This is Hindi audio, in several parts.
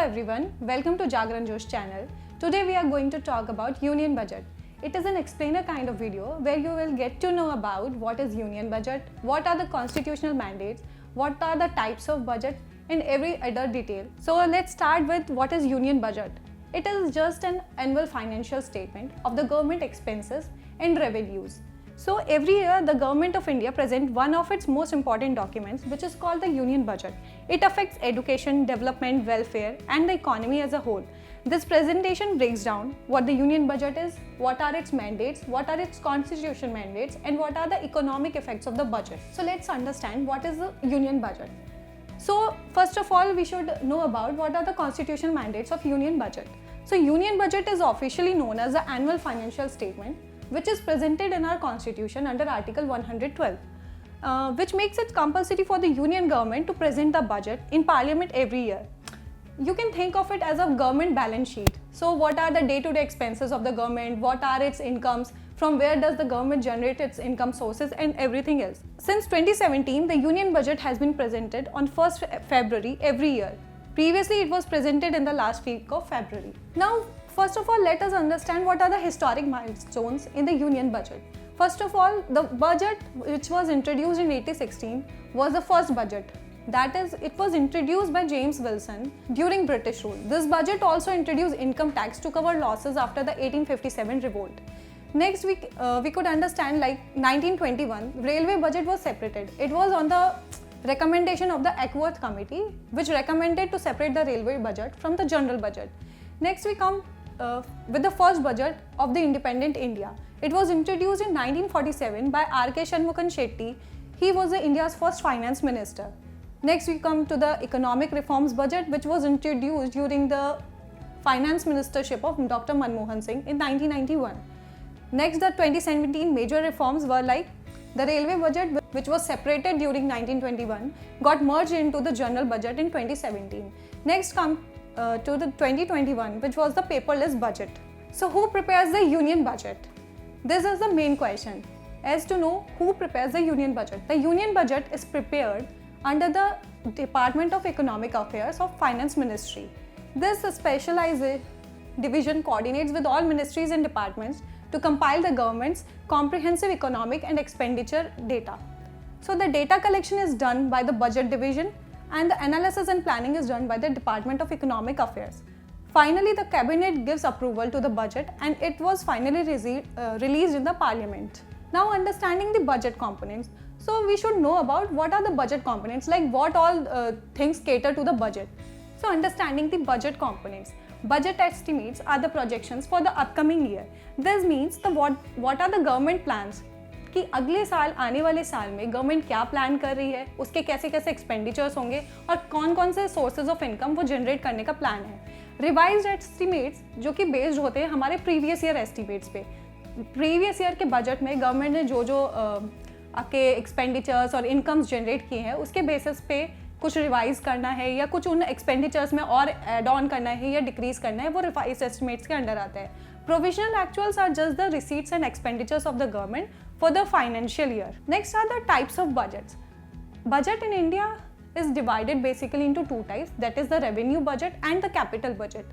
everyone, welcome to Jagran Josh channel. Today we are going to talk about Union Budget. It is an explainer kind of video where you will get to know about what is Union Budget, what are the constitutional mandates, what are the types of budget and every other detail. So let's start with what is Union Budget. It is just an annual financial statement of the government expenses and revenues. So every year the Government of India presents one of its most important documents, which is called the Union Budget. It affects education, development, welfare and the economy as a whole. This presentation breaks down what the Union Budget is, what are its mandates, what are its constitutional mandates and what are the economic effects of the budget. So let's understand what is the Union Budget. So first of all, we should know about what are the constitutional mandates of Union Budget. So Union Budget is officially known as the annual financial statement, which is presented in our constitution under Article 112, which makes it compulsory for the Union government to present the budget in Parliament every year. You can think of it as a government balance sheet. So what are the day-to-day expenses of the government, what are its incomes, from where does the government generate its income sources and everything else. Since 2017, the Union Budget has been presented on 1st February every year. Previously, it was presented in the last week of February. Now, first of all, let us understand what are the historic milestones in the Union Budget. First of all, the budget which was introduced in 1816 was the first budget. That is, it was introduced by James Wilson during British rule. This budget also introduced income tax to cover losses after the 1857 revolt. Next, we could understand like 1921, railway budget was separated. It was on the recommendation of the Ackworth Committee, which recommended to separate the railway budget from the general budget. Next, we come with the first budget of the independent India. It was introduced in 1947 by R.K. Shanmugam Shetty. He was India's first finance minister. Next, we come to the economic reforms budget, which was introduced during the finance ministership of Dr. Manmohan Singh in 1991. Next, the 2017 major reforms were like the railway budget, which was separated during 1921, got merged into the general budget in 2017. Next come to the 2021, which was the paperless budget. So who prepares the Union Budget? This is the main question, as to know who prepares the Union Budget. The Union Budget is prepared under the Department of Economic Affairs of Finance Ministry. This specialized division coordinates with all ministries and departments to compile the government's comprehensive economic and expenditure data. So the data collection is done by the budget division and the analysis and planning is done by the Department of Economic Affairs. Finally, the cabinet gives approval to the budget and it was finally released in the parliament. Now, understanding the budget components. So we should know about what are the budget components, like what all things cater to the budget. So understanding the budget components. Budget estimates are the projections for the upcoming year. This means what are the government plans कि अगले साल आने वाले साल में गवर्नमेंट क्या प्लान कर रही है, उसके कैसे कैसे एक्सपेंडिचर्स होंगे और कौन कौन से सोर्सेज ऑफ इनकम वो जनरेट करने का प्लान है. रिवाइज्ड एस्टिमेट्स जो कि बेस्ड होते हैं हमारे प्रीवियस ईयर एस्टिमेट्स पे. प्रीवियस ईयर के बजट में गवर्नमेंट ने जो आपके एक्सपेंडिचर्स और इनकम्स जनरेट किए हैं उसके बेसिस पे कुछ रिवाइज करना है या कुछ उन एक्सपेंडिचर्स में और एड ऑन करना है या डिक्रीज करना है, वो रिवाइज एस्टिमेट्स के अंडर आता है. Provisional actuals are just the receipts and expenditures of the government for the financial year. Next are the types of budgets. Budget in India is divided basically into two types, that is the revenue budget and the capital budget.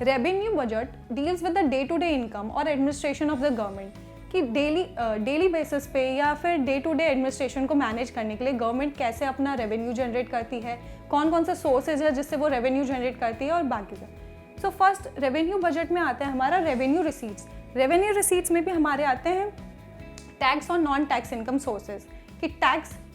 Revenue budget deals with the day-to-day income or administration of the government कि डेली बेसिस पे या फिर डे टू डे एडमिनिस्ट्रेशन को मैनेज करने के लिए गवर्नमेंट कैसे अपना रेवेन्यू जनरेट करती है, कौन कौन से सोर्सेज है जिससे वो रेवेन्यू जनरेट करती है और बाकी का. सो फर्स्ट रेवेन्यू बजट में आता है हमारा रेवेन्यू रिसीट्स. रेवेन्यू रिसीट्स में भी हमारे आते हैं टैक्स और नॉन टैक्स इनकम सोर्सेज. कि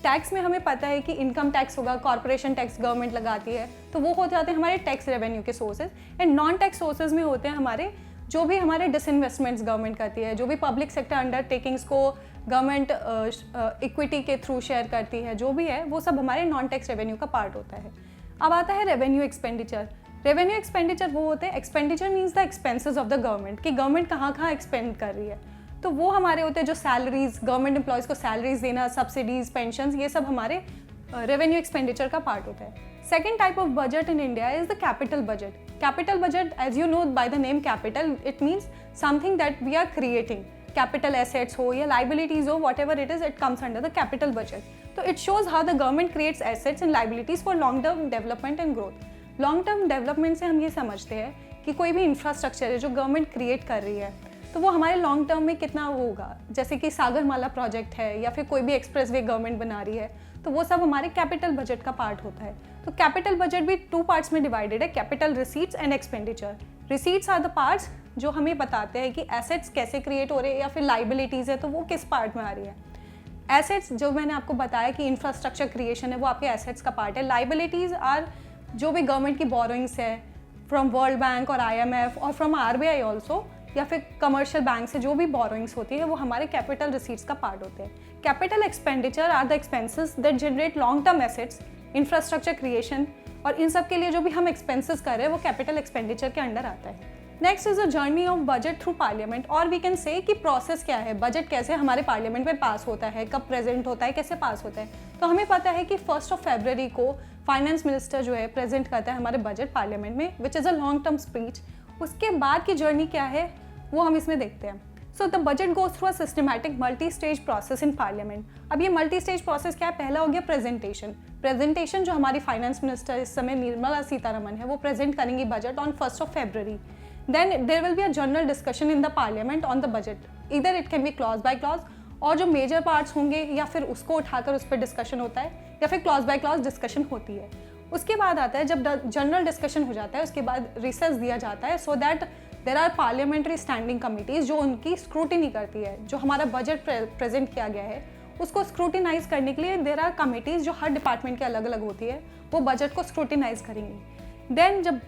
टैक्स में हमें पता है कि इनकम टैक्स होगा, कॉर्पोरेशन टैक्स गवर्नमेंट लगाती है, तो वो हो जाते हैं हमारे टैक्स रेवेन्यू के sources. And non tax sources में होते हैं हमारे जो भी हमारे डिसइन्वेस्टमेंट्स गवर्नमेंट करती है, जो भी पब्लिक सेक्टर अंडरटेकिंग्स को गवर्नमेंट इक्विटी के थ्रू शेयर करती है, जो भी है वो सब हमारे नॉन टैक्स रेवेन्यू का पार्ट होता है. अब आता है रेवेन्यू एक्सपेंडिचर. रेवेन्यू एक्सपेंडिचर वो होते हैं, expenditure means the expenses of the government कि गवर्नमेंट कहाँ कहाँ एक्सपेंड कर रही है, तो वो हमारे होते हैं जो सैलरीज, गवर्नमेंट एम्प्लॉयज़ को सैलरीज देना, सब्सिडीज, पेंशन, ये सब हमारे रेवेन्यू एक्सपेंडिचर का पार्ट होता है. Second type of budget in India is the capital budget. Capital budget, as you know by the name capital, it means something that we are creating. Capital assets ho ya liabilities ho, whatever it is, it comes under the capital budget. So it shows how the government creates assets and liabilities for long-term development and growth. Long term development से हम ये समझते हैं कि कोई भी इंफ्रास्ट्रक्चर है जो गवर्नमेंट क्रिएट कर रही है तो वो हमारे लॉन्ग टर्म में कितना होगा, जैसे कि सागरमाला प्रोजेक्ट है या फिर कोई भी एक्सप्रेसवे गवर्नमेंट बना रही है, तो वो सब हमारे कैपिटल बजट का पार्ट होता है। तो कैपिटल बजट भी 2 पार्ट्स में डिवाइडेड है, capital receipts and expenditure. Receipts are the parts जो हमें बताते हैं कि एसेट्स कैसे क्रिएट हो रहे हैं या फिर लाइबिलिटीज़ है तो वो किस पार्ट में आ रही है। एसेट्स जो मैंने आपको बताया कि इंफ्रास्ट्रक्चर क्रिएशन है वो आपके एसेट्स का पार्ट है। लाइबिलिटीज़ आर जो भी गवर्नमेंट की बोरोइंग्स है फ्रॉम वर्ल्ड बैंक और IMF और फ्रॉम RBI ऑल्सो, या फिर कमर्शियल बैंक से जो भी बोरोइंग्स होती है वो हमारे कैपिटल रिसीट्स का पार्ट होते हैं। Capital expenditure are the expenses that generate long term assets, infrastructure creation, और इन सब के लिए जो भी हम एक्सपेंसेस कर रहे हैं वो कैपिटल एक्सपेंडिचर के अंडर आता है। Next is a journey of budget through parliament, और वी कैन से कि प्रोसेस क्या है, बजट कैसे हमारे पार्लियामेंट में पास होता है, कब प्रेजेंट होता है, कैसे पास होता है। तो हमें पता है कि 1 फरवरी को फाइनेंस मिनिस्टर जो है प्रेजेंट करता है हमारे बजट पार्लियामेंट में, which is a long term speech. उसके बाद की जर्नी क्या है वो हम इसमें देखते हैं। So the budget goes through a systematic multi stage process in parliament. अब ये मल्टी स्टेज प्रोसेस क्या है, पहला हो गया प्रेजेंटेशन जो हमारी फाइनेंस मिनिस्टर इस समय निर्मला सीतारमन है वो प्रेजेंट करेंगी budget on 1 February. Then there will be a general discussion in the parliament on the budget, इधर it can be clause by clause, और जो मेजर पार्ट्स होंगे या फिर उसको उठाकर उस पर डिस्कशन होता है या फिर क्लॉज बाय क्लॉज डिस्कशन होती है। उसके बाद आता है जब जनरल डिस्कशन हो जाता है उसके बाद रिसेस दिया जाता है, so that there are parliamentary standing committees जो उनकी स्क्रूटिनी करती है। जो हमारा बजट प्रेजेंट किया गया है उसको स्क्रूटिनाइज करने के लिए देर आर कमिटीज़ जो हर डिपार्टमेंट की अलग अलग होती है, वो बजट को स्क्रूटिनाइज करेंगी। देन जब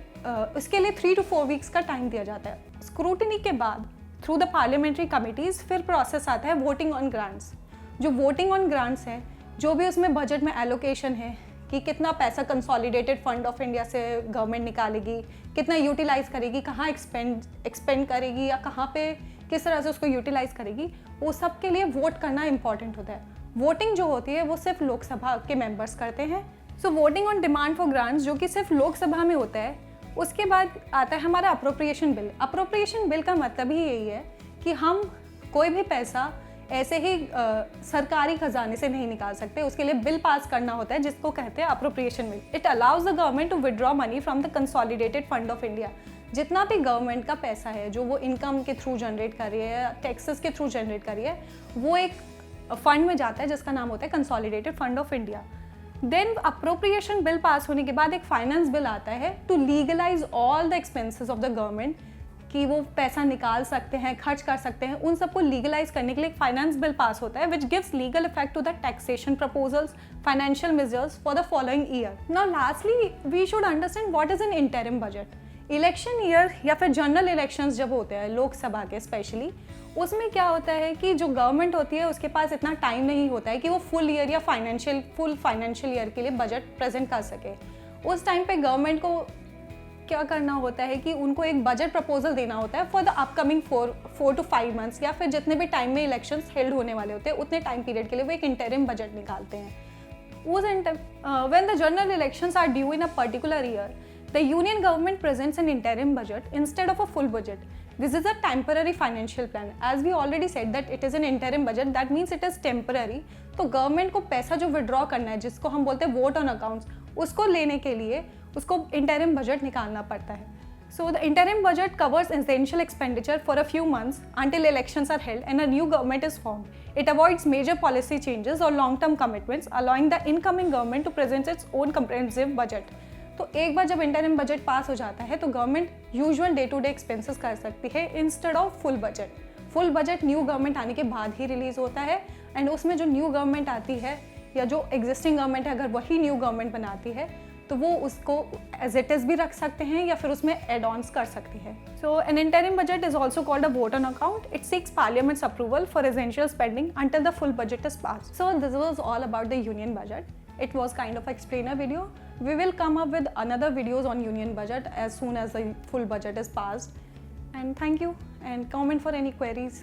इसके लिए 3 to 4 वीक्स का टाइम दिया जाता है। स्क्रूटिनी के बाद थ्रू द पार्लियामेंट्री कमिटीज़ फिर प्रोसेस आता है वोटिंग ऑन ग्रांट्स। जो वोटिंग ऑन ग्रांट्स है, जो भी उसमें बजट में एलोकेशन है कि कितना पैसा कंसोलिडेटेड फंड ऑफ इंडिया से गवर्नमेंट निकालेगी, कितना यूटिलाइज करेगी, कहाँ एक्सपेंड करेगी या कहाँ पे किस तरह से उसको यूटिलाइज करेगी, वो सब के लिए वोट करना इंपॉर्टेंट होता है। वोटिंग जो होती है वो सिर्फ लोकसभा के मेंबर्स करते हैं। So voting on demand for grants जो कि सिर्फ लोकसभा में होता है। उसके बाद आता है हमारा अप्रोप्रिएशन बिल। अप्रोप्रिएशन बिल का मतलब ही यही है कि हम कोई भी पैसा ऐसे ही सरकारी खजाने से नहीं निकाल सकते, उसके लिए बिल पास करना होता है जिसको कहते हैं appropriation bill. It allows the government to withdraw money from the consolidated fund of India. जितना भी गवर्नमेंट का पैसा है जो वो इनकम के थ्रू जनरेट कर रही है, टैक्सेस के थ्रू जनरेट कर रही है, वो एक फंड में जाता है जिसका नाम होता है consolidated fund of India. Then appropriation bill pass होने के बाद एक फाइनेंस बिल आता है to legalise all the expenses of the government, कि वो पैसा निकाल सकते हैं, खर्च कर सकते हैं, उन सबको लीगलाइज करने के लिए एक फाइनेंस बिल पास होता है which gives legal effect to the taxation proposals, financial measures for the following year. Now lastly we should understand what is an interim budget. Election year या फिर जनरल इलेक्शंस जब होते हैं लोकसभा के स्पेशली, उसमें क्या होता है कि जो गवर्नमेंट होती है उसके पास इतना टाइम नहीं होता है कि वो फुल ईयर या फुल फाइनेंशियल ईयर के लिए बजट प्रेजेंट कर सके। उस टाइम पे गवर्नमेंट को क्या करना होता है कि उनको एक बजट प्रपोजल देना होता है for the upcoming 4 to 5 months, या फिर जितने भी टाइम में इलेक्शंस हेल्ड होने वाले होते हैं उतने टाइम पीरियड के लिए वो एक इंटरिम बजट निकालते हैं। When the general elections are due in a particular year, the union government presents an interim budget instead of a full budget. This is a temporary financial plan. As we already said that it is an interim budget, that means it is temporary. तो गवर्नमेंट को पैसा जो विड्रॉ करना है, जिसको हम बोलते हैं वोट ऑन अकाउंट्स, उसको लेने के लिए उसको इंटरिम बजट निकालना पड़ता है। So the interim budget covers essential expenditure for a few months until elections are held and a new government is formed. It avoids major policy changes or long-term commitments, allowing the incoming government to present its own comprehensive budget. तो एक बार जब इंटरिम बजट पास हो जाता है तो government usual day to day expenses कर सकती है instead of full budget. Full budget new government आने के बाद ही रिलीज होता है, एंड उसमें जो न्यू गवर्नमेंट आती है या जो एग्जिस्टिंग गवर्नमेंट है अगर वही न्यू गवर्नमेंट बनाती है तो वो उसको एज इट इज भी रख सकते हैं या फिर उसमें एड ऑन्स कर सकती है। So an interim budget is also called a vote on account. It seeks parliament's approval for essential spending until the full budget is pass. So this was all about the union budget. It was kind of explainer video. We will come up with another videos on union budget as soon as the full budget is passed. And thank you, and comment for any queries.